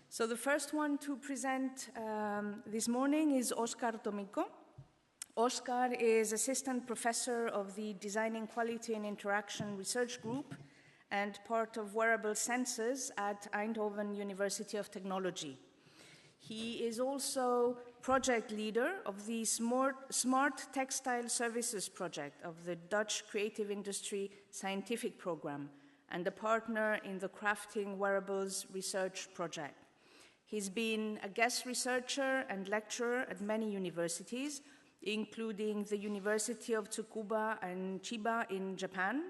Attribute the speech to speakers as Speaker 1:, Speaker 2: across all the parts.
Speaker 1: So the first one to present this morning is Oscar Tomico. Oscar is Assistant Professor of the Designing Quality and Interaction Research Group and part of Wearable Sensors at Eindhoven University of Technology. He is also project leader of the Smart Textile Services project of the Dutch Creative Industry Scientific Program and a partner in the Crafting Wearables Research project. He's been a guest researcher and lecturer at many universities, including the University of Tsukuba and Chiba in Japan,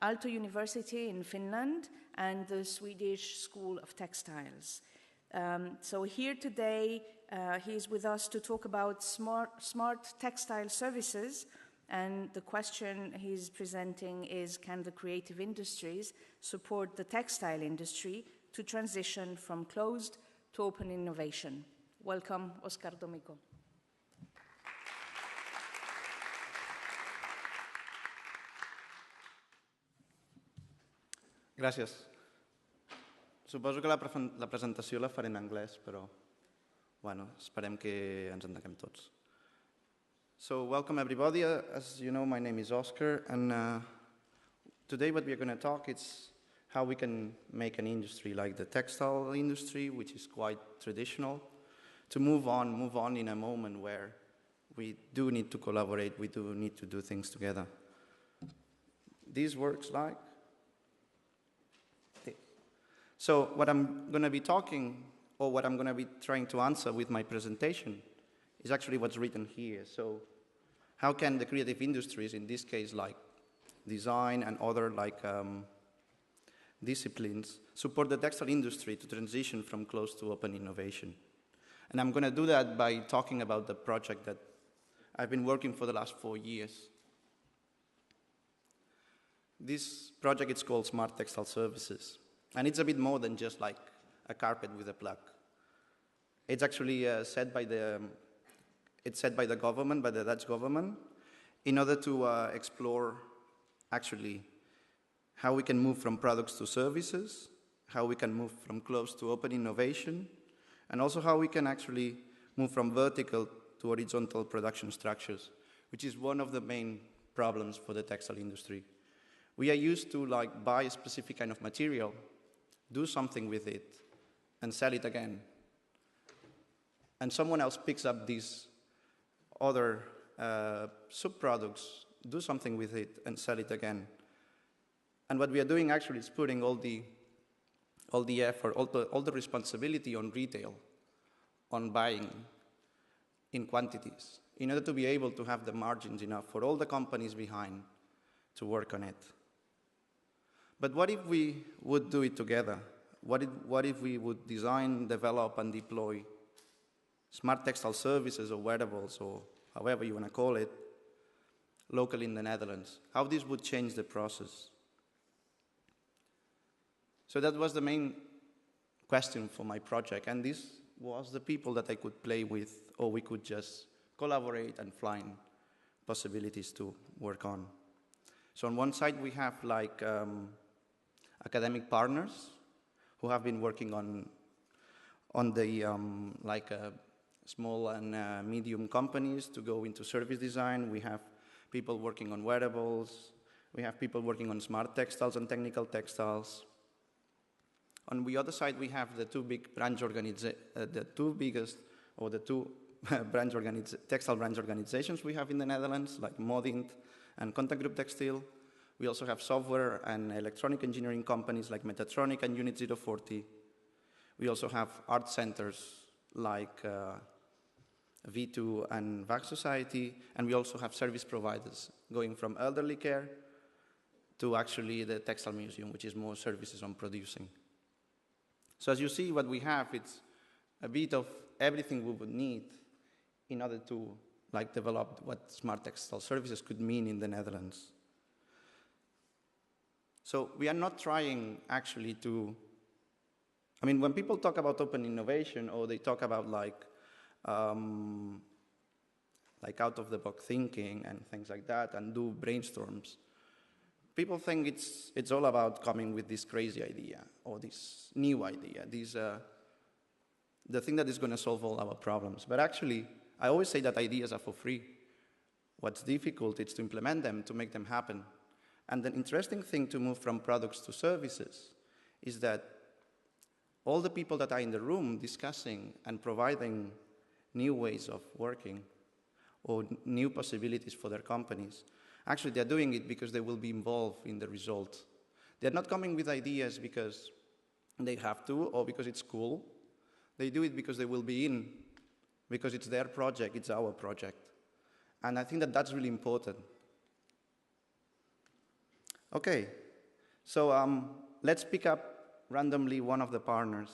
Speaker 1: Aalto University in Finland, and the Swedish School of Textiles. So here today, he's with us to talk about smart textile services, and the question he's presenting is, can the creative industries support the textile industry to transition from closed to open innovation? Welcome, Oscar Tomico.
Speaker 2: Gràcies. Suposo que la presentació la faré en anglès, però bueno, esperem que ens entenguem tots. So welcome everybody. As you know, my name is Oscar, and today what we are going to talk is how we can make an industry like the textile industry, which is quite traditional, to move on in a moment where we do need to collaborate, we do need to do things together. This works like this. So what I'm going to be talking, or what I'm going to be trying to answer with my presentation, is actually what's written here. So how can the creative industries, in this case like design and other like disciplines, support the textile industry to transition from closed to open innovation? And I'm going to do that by talking about the project that I've been working for the last 4 years. This project is called Smart Textile Services, and it's a bit more than just like a carpet with a plug. It's actually set by the government, by the Dutch government, in order to explore actually how we can move from products to services, how we can move from closed to open innovation, and also how we can actually move from vertical to horizontal production structures, which is one of the main problems for the textile industry. We are used to like buy a specific kind of material, do something with it, and sell it again. And someone else picks up these other sub-products, do something with it, and sell it again. And what we are doing actually is putting all the effort, all the responsibility on retail, on buying in quantities, in order to be able to have the margins enough for all the companies behind to work on it. But what if we would do it together? What if we would design, develop, and deploy smart textile services or wearables, or however you want to call it, locally in the Netherlands? How this would change the process? So that was the main question for my project, and this was the people that I could play with, or we could just collaborate and find possibilities to work on. So on one side we have like academic partners who have been working on the small and medium companies to go into service design. We have people working on wearables. We have people working on smart textiles and technical textiles. On the other side, we have the two big textile branch organizations we have in the Netherlands, like Modint and Contact Group Textile. We also have software and electronic engineering companies like Metatronic and Unit 040. We also have art centers like V2 and VAC Society, and we also have service providers going from elderly care to actually the Textile Museum, which is more services on producing. So as you see, what we have, it's a bit of everything we would need in order to like develop what smart textile services could mean in the Netherlands. So we are not trying actually to, I mean, when people talk about open innovation, or they talk about like out-of-the-box thinking and things like that, and do brainstorms, people think it's all about coming with this crazy idea, or this new idea, this the thing that is going to solve all our problems. But actually, I always say that ideas are for free. What's difficult is to implement them, to make them happen. And the interesting thing to move from products to services is that all the people that are in the room discussing and providing new ways of working or new possibilities for their companies, actually they're doing it because they will be involved in the result. They're not coming with ideas because they have to or because it's cool. They do it because they will be in, because it's their project, it's our project. And I think that that's really important. Okay, so let's pick up randomly one of the partners,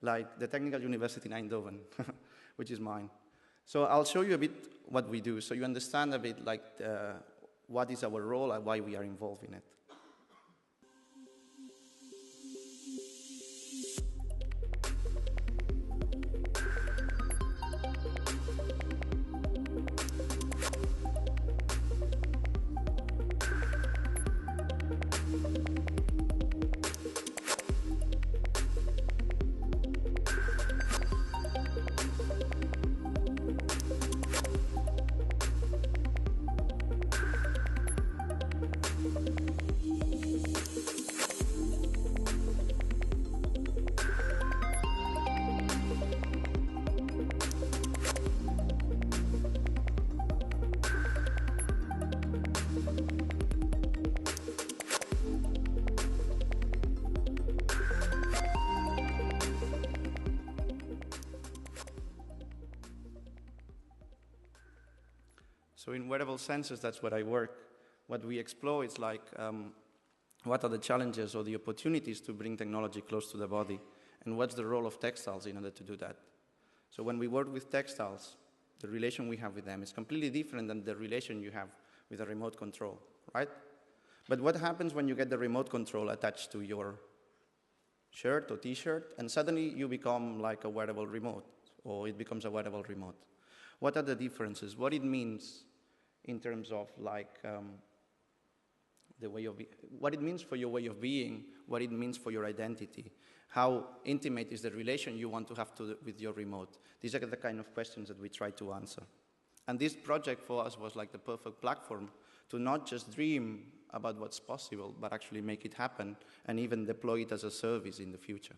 Speaker 2: like the Technical University in Eindhoven, which is mine. So I'll show you a bit what we do, so you understand a bit like what is our role and why we are involved in it. So in wearable sensors, that's what I work. What we explore is like, what are the challenges or the opportunities to bring technology close to the body? And what's the role of textiles in order to do that? So when we work with textiles, the relation we have with them is completely different than the relation you have with a remote control, right? But what happens when you get the remote control attached to your shirt or t-shirt, and suddenly you become like a wearable remote, or it becomes a wearable remote? What are the differences? What it means in terms of like the way of what it means for your way of being, what it means for your identity, how intimate is the relation you want to have with your remote. These are the kind of questions that we try to answer. And this project for us was like the perfect platform to not just dream about what's possible, but actually make it happen and even deploy it as a service in the future.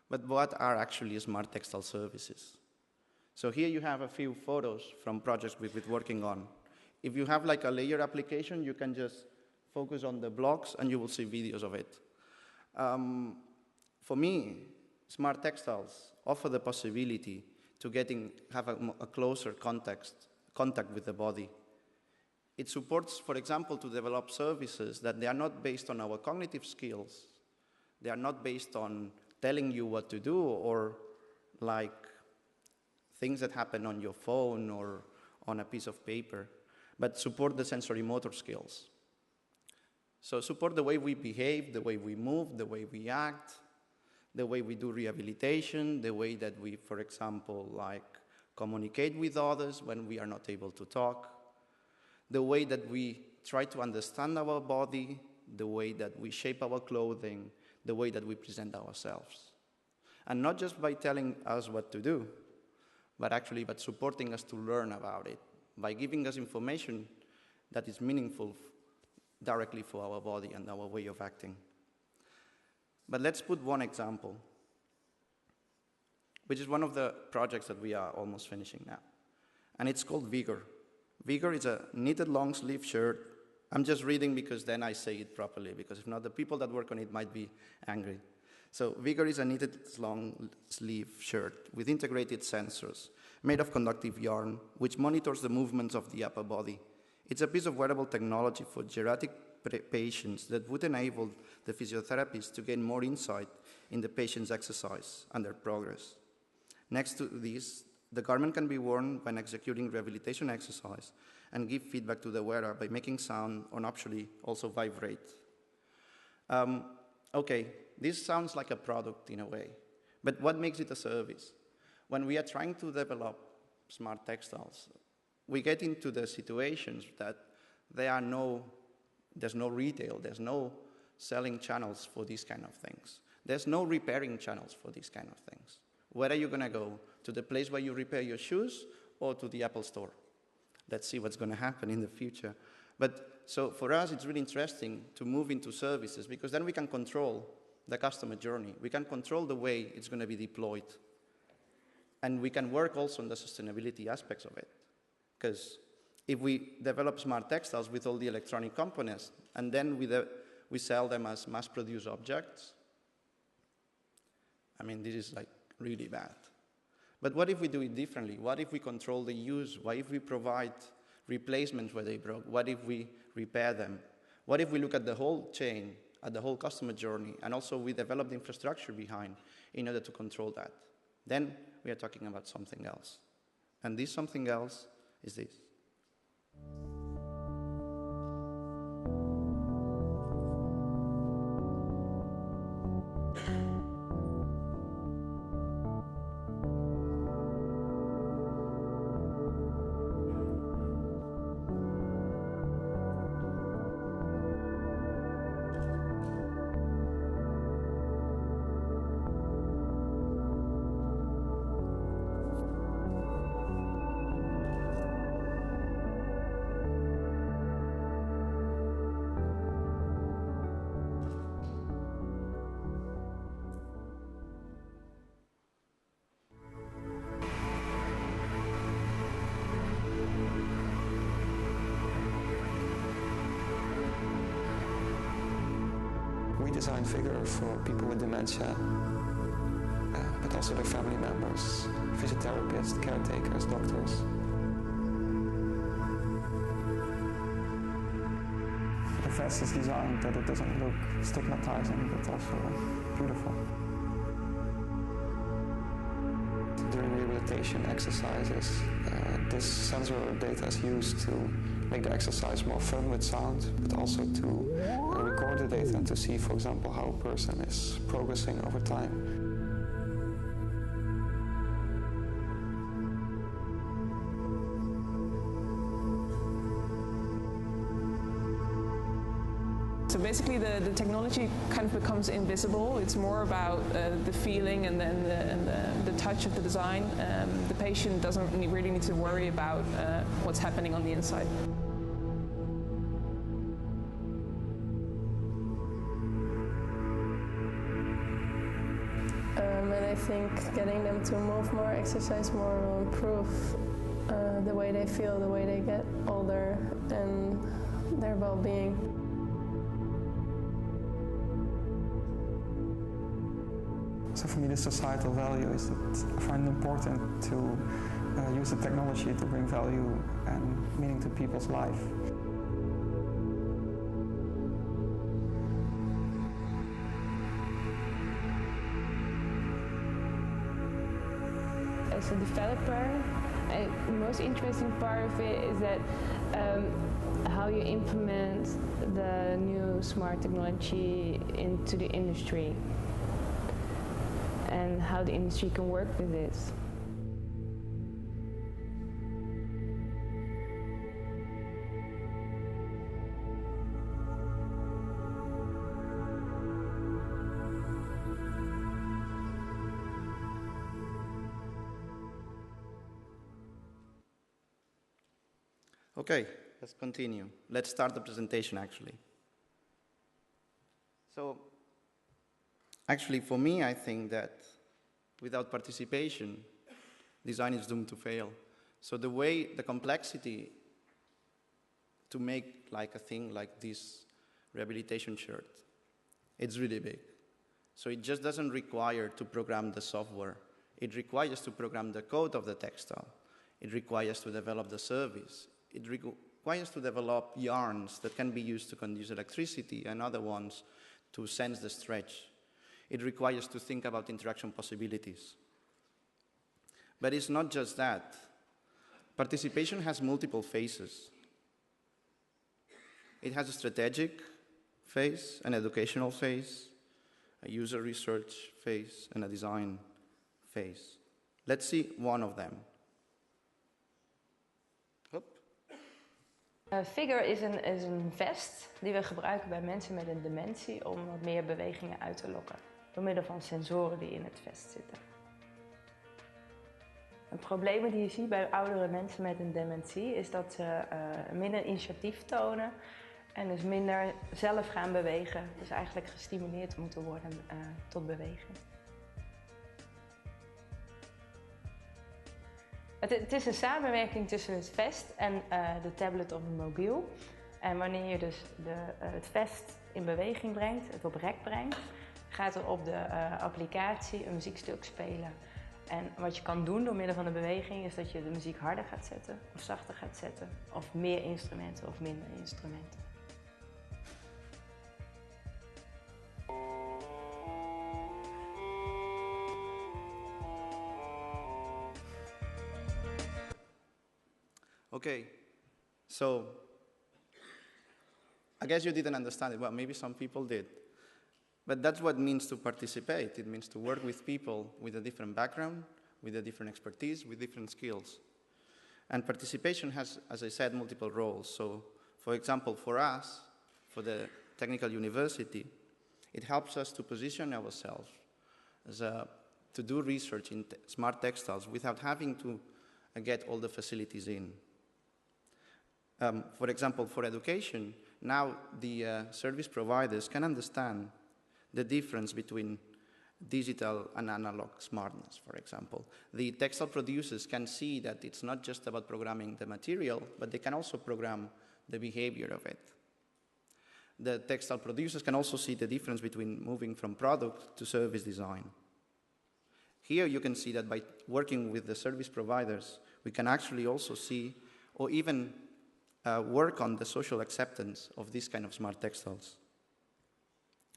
Speaker 2: But what are actually smart textile services? So here you have a few photos from projects we've been working on. If you have like a layer application, you can just focus on the blocks and you will see videos of it. For me, smart textiles offer the possibility to have a closer contact with the body. It supports, for example, to develop services that they are not based on our cognitive skills. They are not based on telling you what to do or like things that happen on your phone or on a piece of paper, but support the sensory motor skills. So support the way we behave, the way we move, the way we act, the way we do rehabilitation, the way that we, for example, like communicate with others when we are not able to talk, the way that we try to understand our body, the way that we shape our clothing, the way that we present ourselves. And not just by telling us what to do, but actually by supporting us to learn about it, by giving us information that is meaningful directly for our body and our way of acting. But let's put one example, which is one of the projects that we are almost finishing now. And it's called Vigor. Vigor is a knitted long sleeve shirt. I'm just reading because then I say it properly, because if not, the people that work on it might be angry. So Vigor is a knitted long sleeve shirt with integrated sensors made of conductive yarn, which monitors the movements of the upper body. It's a piece of wearable technology for geriatric patients that would enable the physiotherapists to gain more insight in the patient's exercise and their progress. Next to this, the garment can be worn when executing rehabilitation exercise and give feedback to the wearer by making sound or optionally also vibrate. Okay, this sounds like a product in a way, but what makes it a service? When we are trying to develop smart textiles, we get into the situations that there's no retail, there's no selling channels for these kind of things. There's no repairing channels for these kind of things. Where are you going to go? To the place where you repair your shoes or to the Apple store? Let's see what's going to happen in the future. But so for us, it's really interesting to move into services because then we can control the customer journey. We can control the way it's going to be deployed. And we can work also on the sustainability aspects of it. Because if we develop smart textiles with all the electronic components and then we sell them as mass-produced objects, I mean, this is like really bad. But what if we do it differently? What if we control the use? What if we provide replacements where they broke? What if we repair them? What if we look at the whole chain, at the whole customer journey, and also we develop the infrastructure behind in order to control that? Then we are talking about something else. And this something else is this.
Speaker 3: We design figures for people with dementia, but also their family members, physiotherapists, caretakers, doctors. The vest is designed that it doesn't look stigmatizing, but also beautiful. During rehabilitation exercises, this sensor data is used to make the exercise more fun with sound, but also to record the data and to see, for example, how a person is progressing over time.
Speaker 4: So basically the technology kind of becomes invisible. It's more about the feeling and the touch of the design. The patient doesn't really need to worry about what's happening on the inside.
Speaker 5: And I think getting them to move more, exercise more will improve the way they feel, the way they get older, and their well-being.
Speaker 3: So for me, the societal value is that I find it important to use the technology to bring value and meaning to people's life.
Speaker 6: As a developer, the most interesting part of it is that how you implement the new smart technology into the industry and how the industry can work with this.
Speaker 2: Okay, let's continue. Let's start the presentation, actually. So, actually, for me, I think that without participation, design is doomed to fail. So the complexity to make like a thing like this rehabilitation shirt, it's really big. So it just doesn't require to program the software. It requires to program the code of the textile. It requires to develop the service. It requires to develop yarns that can be used to conduce electricity and other ones to sense the stretch. It requires to think about interaction possibilities. But it's not just that. Participation has multiple phases. It has a strategic phase, an educational phase, a user research phase, and a design phase. Let's see one of them.
Speaker 7: Figure is een vest die we gebruiken bij mensen met een dementie om wat meer bewegingen uit te lokken. door middel van sensoren die in het vest zitten. De problemen die je ziet bij oudere mensen met een dementie is dat ze minder initiatief tonen en dus minder zelf gaan bewegen. Dus eigenlijk gestimuleerd moeten worden tot bewegen. Het is een samenwerking tussen het vest en de tablet of een mobiel. En wanneer je dus het vest in beweging brengt, het op rek brengt, gaat er op de applicatie een muziekstuk spelen. En wat je kan doen door middel van de beweging is dat je de muziek harder gaat zetten of zachter gaat zetten. Of meer instrumenten of minder instrumenten.
Speaker 2: Okay, so I guess you didn't understand it. Well, maybe some people did. But that's what it means to participate. It means to work with people with a different background, with a different expertise, with different skills. And participation has, as I said, multiple roles. So, for example, for us, for the technical university, it helps us to position ourselves as to do research in smart textiles without having to get all the facilities in. For example, for education, now the service providers can understand the difference between digital and analog smartness, for example. The textile producers can see that it's not just about programming the material, but they can also program the behavior of it. The textile producers can also see the difference between moving from product to service design. Here you can see that by working with the service providers, we can actually also see, or even work on the social acceptance of these kind of smart textiles.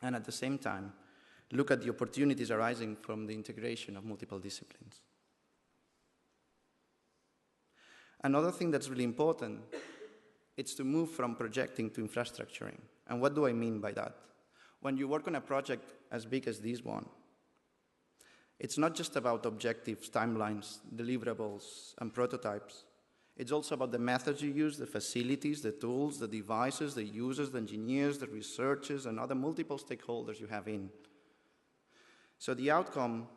Speaker 2: And at the same time, look at the opportunities arising from the integration of multiple disciplines. Another thing that's really important is to move from projecting to infrastructuring. And what do I mean by that? When you work on a project as big as this one, it's not just about objectives, timelines, deliverables, and prototypes. It's also about the methods you use, the facilities, the tools, the devices, the users, the engineers, the researchers, and other multiple stakeholders you have in. So the outcome,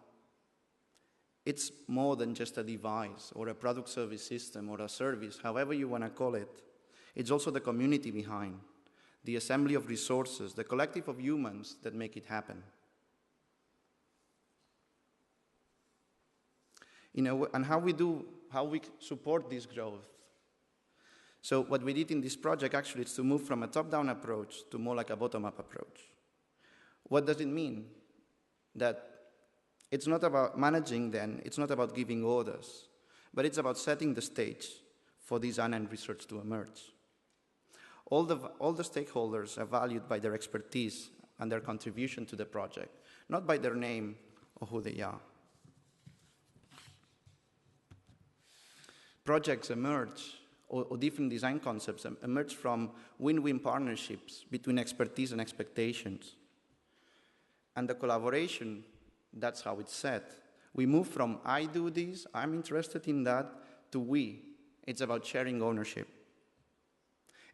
Speaker 2: it's more than just a device or a product service system or a service, however you want to call it. It's also the community behind, the assembly of resources, the collective of humans that make it happen. And how we support this growth. So what we did in this project actually is to move from a top-down approach to more like a bottom-up approach. What does it mean? That it's not about managing then, it's not about giving orders, but it's about setting the stage for design and research to emerge. All the stakeholders are valued by their expertise and their contribution to the project, not by their name or who they are. Projects emerge, or different design concepts emerge from win-win partnerships between expertise and expectations. And the collaboration, that's how it's set. We move from I do this, I'm interested in that, to we. It's about sharing ownership.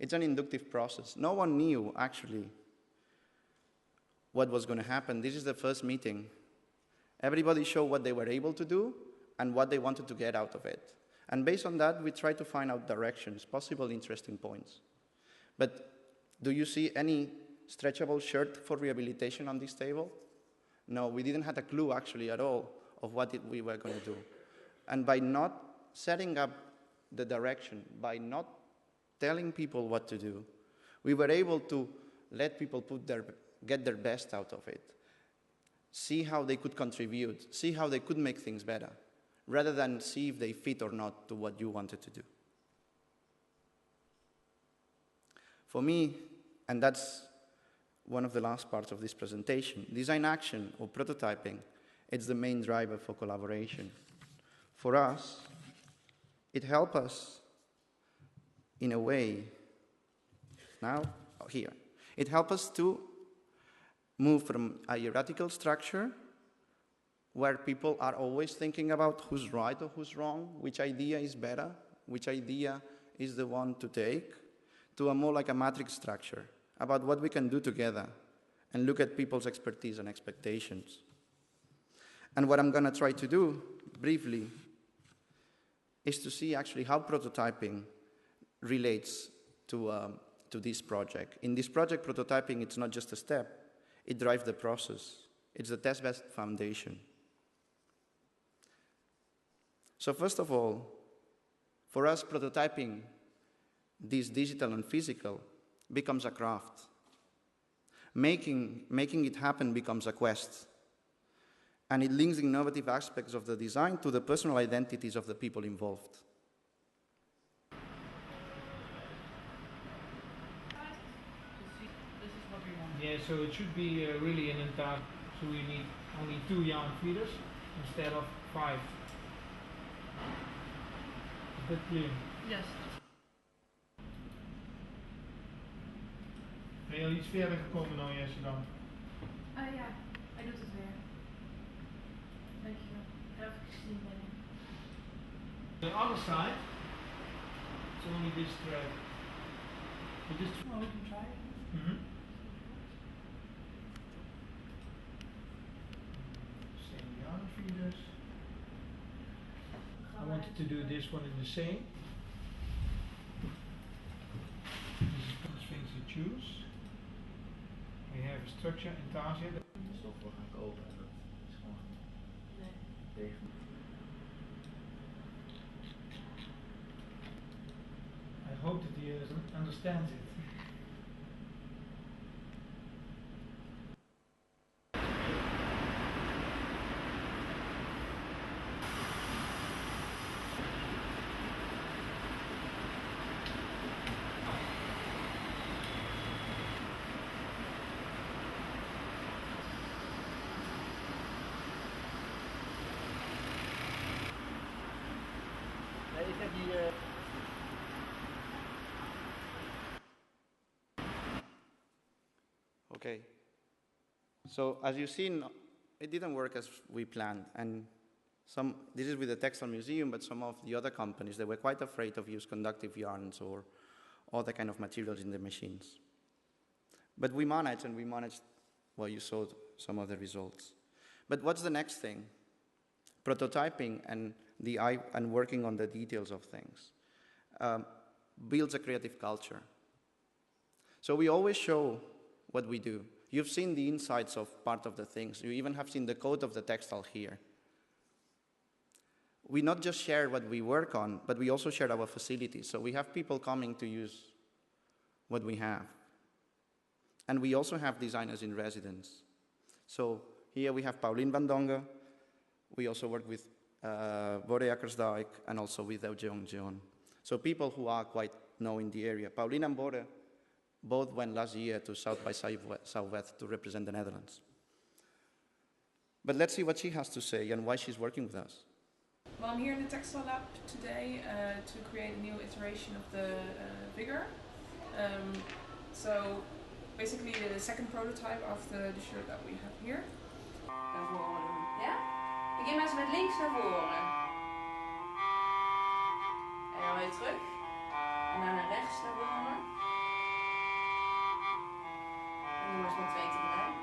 Speaker 2: It's an inductive process. No one knew, actually, what was going to happen. This is the first meeting. Everybody showed what they were able to do and what they wanted to get out of it. And based on that, we try to find out directions, possible interesting points. But do you see any stretchable shirt for rehabilitation on this table? No, we didn't have a clue, actually, at all of what we were going to do. And by not setting up the direction, by not telling people what to do, we were able to let people get their best out of it, see how they could contribute, see how they could make things better, rather than see if they fit or not to what you wanted to do. For me, and that's one of the last parts of this presentation, design action or prototyping, it's the main driver for collaboration. For us, it helps us in a way, here. It helps us to move from a hierarchical structure where people are always thinking about who's right or who's wrong, which idea is better, which idea is the one to take, to a more like a matrix structure, about what we can do together, and look at people's expertise and expectations. And what I'm going to try to do, briefly, is to see actually how prototyping relates to this project. In this project, prototyping, it's not just a step, it drives the process. It's the test-based foundation. So first of all, for us, prototyping, this digital and physical, becomes a craft. Making it happen becomes a quest. And it links the innovative aspects of the design to the personal identities of the people involved.
Speaker 8: Yeah, so it should be really an entire, so we need only 2 yarn feeders instead of 5. Is that clear?
Speaker 9: Yes.
Speaker 8: Ben je al iets verder gekomen dan Jesse dan?
Speaker 9: Ja, hij doet het weer. Dankjewel. Even gezien ben ik.
Speaker 8: The other side, it's only this thread. But this
Speaker 9: Oh, we can try it.
Speaker 8: Same yarn feeders. I wanted to do this one in the same. This is the things to choose. We have a structure in Tasia.
Speaker 10: Stof we gaan kopen en dat is gewoon tegen.
Speaker 8: I hope that he understands it.
Speaker 10: Ik heb hier...
Speaker 2: Okay. So as you've seen, it didn't work as we planned. And this is with the Textile Museum, but some of the other companies, they were quite afraid of use conductive yarns or other kind of materials in the machines. But we managed, well, you saw some of the results. But what's the next thing? Prototyping and working on the details of things builds a creative culture. So we always show what we do. You've seen the insides of part of the things. You even have seen the code of the textile here. We not just share what we work on, but we also share our facilities. So we have people coming to use what we have. And we also have designers in residence. So here we have Paulien van Dongen. We also work with Bode Akkersdijk and also with Eugene John. So people who are quite known in the area. Paulien and Bode both went last year to South by Southwest to represent the Netherlands. But let's see what she has to say and why she's working with us.
Speaker 4: Well, I'm here in the Textile Lab today to create a new iteration of the Vigor. So basically the second prototype of the shirt that we have here.
Speaker 7: Naar voren doen. Ja? Begin maar eens met links naar voren. En dan weer terug. En dan naar rechts naar voren. En nu maar eens met 2 tegelijk.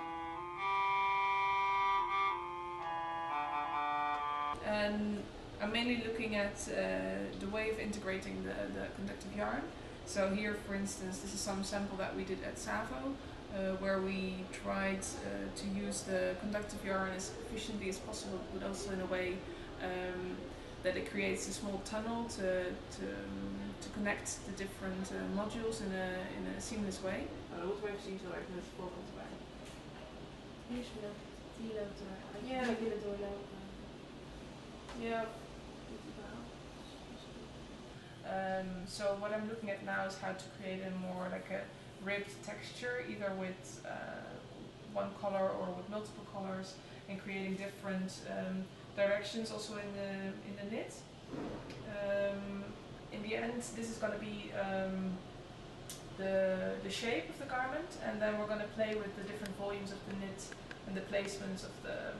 Speaker 4: And I'm mainly looking at the way of integrating the conductive yarn. So here, for instance, this is some sample that we did at Savo, where we tried to use the conductive yarn as efficiently as possible, but also in a way that it creates a small tunnel to connect the different modules in a seamless way.
Speaker 7: Dan moeten we even zien zo erg met de voorkant erbij.
Speaker 9: Hier is wel, die loopt eruit.
Speaker 7: Ja.
Speaker 9: Die willen doorlopen.
Speaker 4: Yeah. So what I'm looking at now is how to create a more like a ribbed texture, either with one color or with multiple colors, and creating different directions also in the knit. In the end, this is going to be the shape of the garment, and then we're going to play with the different volumes of the knit and the placements of the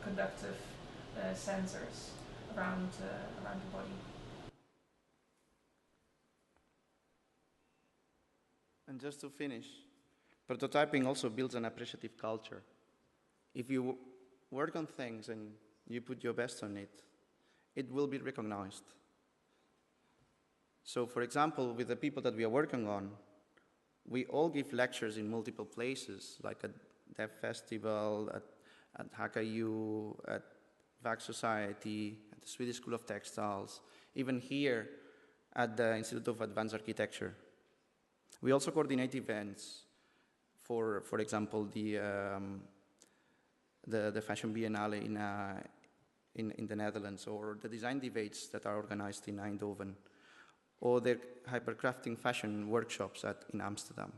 Speaker 4: conductive sensors around the body.
Speaker 2: And just to finish, Prototyping also builds an appreciative culture. If you work on things and you put your best on it, it will be recognized. So, for example, with the people that we are working on, we all give lectures in multiple places, like at Dev Festival, at HackerU, at VAC Society, at the Swedish School of Textiles, even here at the Institute of Advanced Architecture. We also coordinate events, for example, the Fashion Biennale in the Netherlands, or the design debates that are organized in Eindhoven, or the hypercrafting fashion workshops in Amsterdam.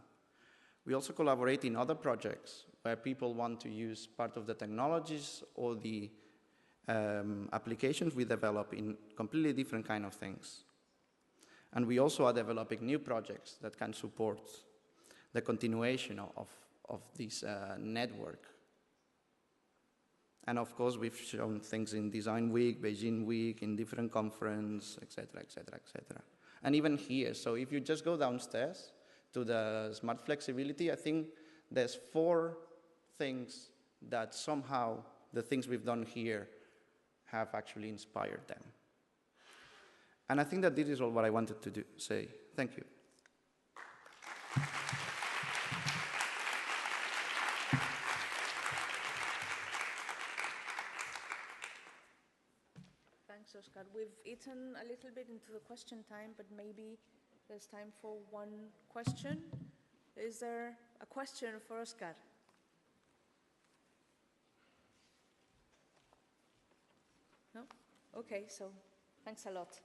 Speaker 2: We also collaborate in other projects where people want to use part of the technologies or the applications we develop in completely different kind of things. And we also are developing new projects that can support the continuation of this network. And of course, we've shown things in Design Week, Beijing Week, in different conferences, etc., etc., etc. And even here, so if you just go downstairs to the smart flexibility, I think there's 4 things that somehow the things we've done here have actually inspired them. And I think that this is all what I wanted to say. Thank you.
Speaker 1: Thanks, Oscar. We've eaten a little bit into the question time, but maybe there's time for one question. Is there a question for Oscar? No? Okay, so thanks a lot.